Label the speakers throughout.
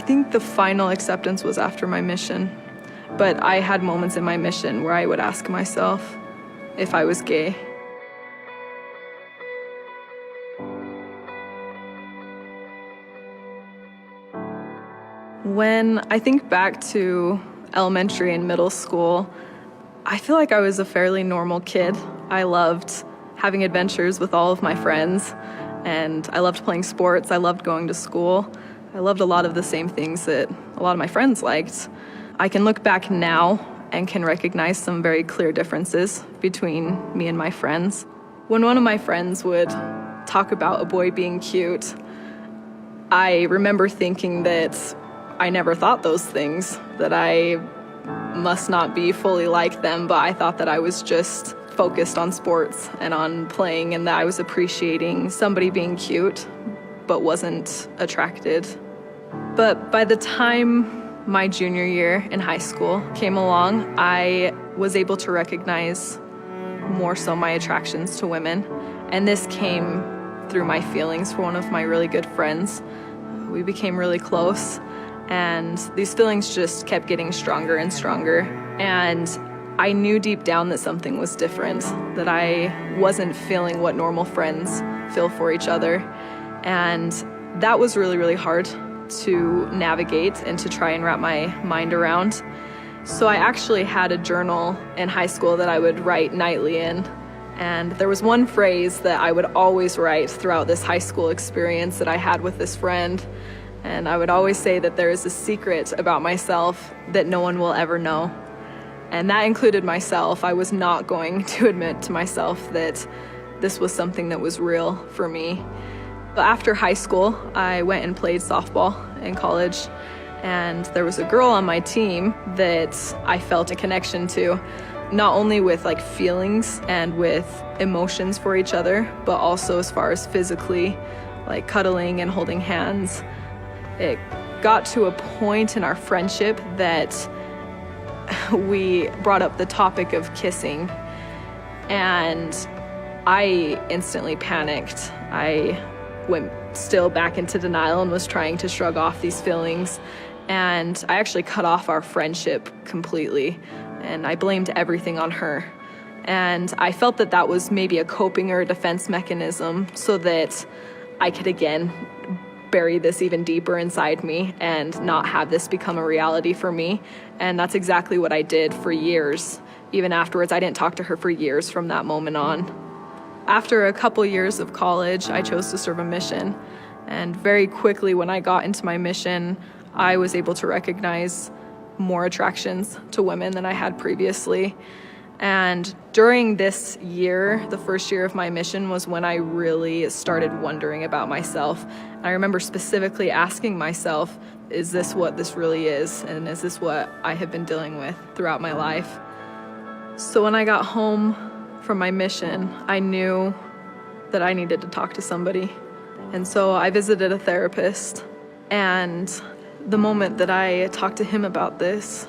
Speaker 1: think the final acceptance was after my mission, but I had moments in my mission where I would ask myself if I was gay. When I think back to elementary and middle school, I feel like I was a fairly normal kid. I loved having adventures with all of my friends, and I loved playing sports. I loved going to school. I loved a lot of the same things that a lot of my friends liked. I can look back now and can recognize some very clear differences between me and my friends. When one of my friends would talk about a boy being cute, I remember thinking that I never thought those things, that I must not be fully like them, but I thought that I was just focused on sports and on playing, and that I was appreciating somebody being cute but wasn't attracted. But by the time my junior year in high school came along, I was able to recognize more so my attractions to women, and this came through my feelings for one of my really good friends. We became really close, and these feelings just kept getting stronger and stronger, and I knew deep down that something was different, that I wasn't feeling what normal friends feel for each other, and that was really, really hard to navigate and to try and wrap my mind around. So I actually had a journal in high school that I would write nightly in, and there was one phrase that I would always write throughout this high school experience that I had with this friend, and I would always say that there is a secret about myself that no one will ever know. And that included myself. I was not going to admit to myself that this was something that was real for me. But after high school, I went and played softball in college, and there was a girl on my team that I felt a connection to, not only with like feelings and with emotions for each other, but also as far as physically, like cuddling and holding hands. It got to a point in our friendship that we brought up the topic of kissing, and I instantly panicked. I went still back into denial and was trying to shrug off these feelings, and I actually cut off our friendship completely, and I blamed everything on her. And I felt that that was maybe a coping or a defense mechanism so that I could again bury this even deeper inside me and not have this become a reality for me. And that's exactly what I did for years. Even afterwards, I didn't talk to her for years from that moment on. After a couple years of college, I chose to serve a mission. And very quickly when I got into my mission, I was able to recognize more attractions to women than I had previously. And during this year, the first year of my mission, was when I really started wondering about myself. And I remember specifically asking myself, is this what this really is? And is this what I have been dealing with throughout my life? So when I got home from my mission, I knew that I needed to talk to somebody. And so I visited a therapist, and the moment that I talked to him about this,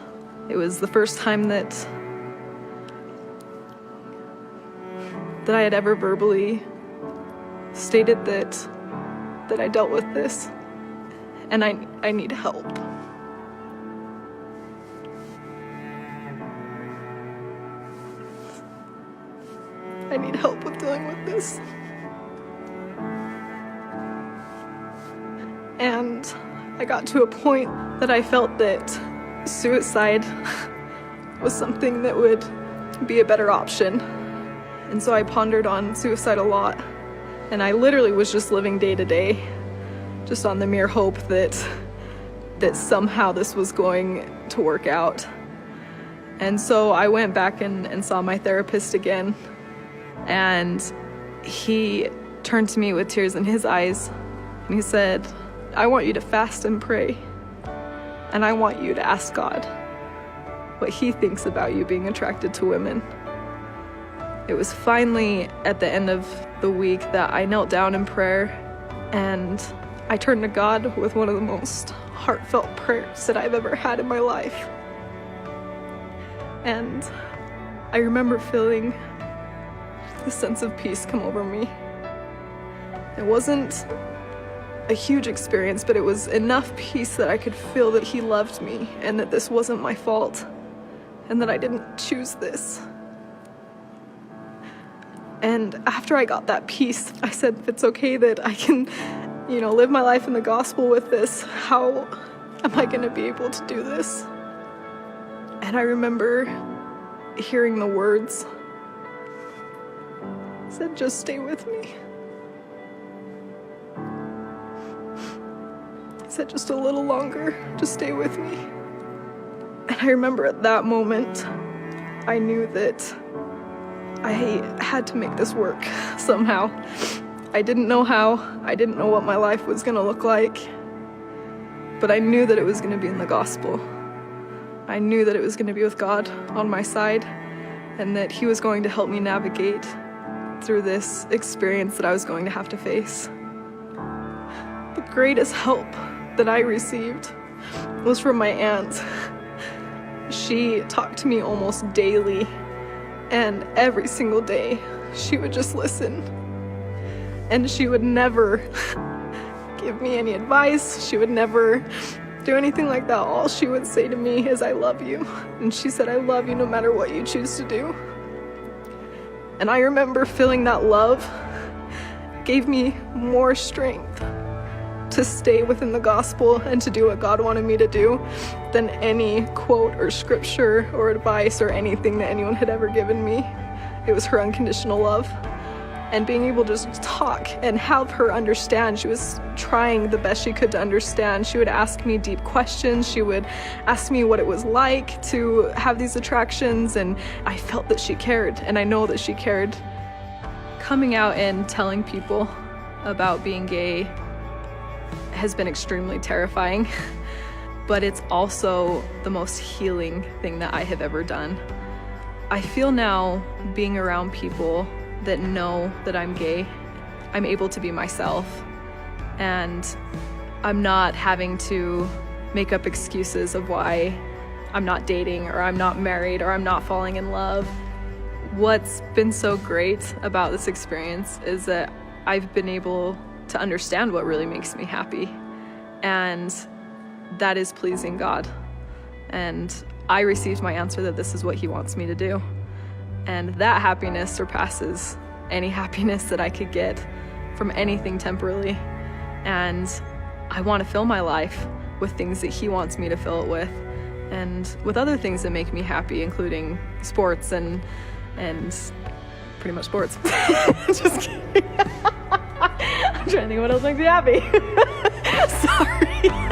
Speaker 1: it was the first time that I had ever verbally stated that I dealt with this, and I need help. I need help with dealing with this. And I got to a point that I felt that suicide was something that would be a better option. And so I pondered on suicide a lot, and I literally was just living day to day, just on the mere hope that somehow this was going to work out. And so I went back and saw my therapist again, and he turned to me with tears in his eyes, and he said, I want you to fast and pray, and I want you to ask God what he thinks about you being attracted to women. It was finally at the end of the week that I knelt down in prayer, and I turned to God with one of the most heartfelt prayers that I've ever had in my life. And I remember feeling a sense of peace come over me. It wasn't a huge experience, but it was enough peace that I could feel that he loved me and that this wasn't my fault and that I didn't choose this. And after I got that peace, I said, if it's okay that I can, live my life in the gospel with this, how am I going to be able to do this? And I remember hearing the words. It said, just stay with me. It said, just a little longer, just stay with me. And I remember at that moment, I knew that I had to make this work somehow. I didn't know how, I didn't know what my life was gonna look like, but I knew that it was gonna be in the gospel. I knew that it was gonna be with God on my side, and that he was going to help me navigate through this experience that I was going to have to face. The greatest help that I received was from my aunt. She talked to me almost daily, and every single day she would just listen. And she would never give me any advice. She would never do anything like that. All she would say to me is, I love you. And she said, I love you no matter what you choose to do. And I remember feeling that love gave me more strength to stay within the gospel and to do what God wanted me to do than any quote or scripture or advice or anything that anyone had ever given me. It was her unconditional love. And being able to just talk and have her understand. She was trying the best she could to understand. She would ask me deep questions. She would ask me what it was like to have these attractions, and I felt that she cared, and I know that she cared. Coming out and telling people about being gay has been extremely terrifying, but it's also the most healing thing that I have ever done. I feel now, being around people that know that I'm gay, I'm able to be myself, and I'm not having to make up excuses of why I'm not dating or I'm not married or I'm not falling in love. What's been so great about this experience is that I've been able to understand what really makes me happy, and that is pleasing God. And I received my answer that this is what he wants me to do. And that happiness surpasses any happiness that I could get from anything temporally. And I want to fill my life with things that he wants me to fill it with, and with other things that make me happy, including sports and pretty much sports. Just kidding. I'm trying to think of what else makes me happy. Sorry.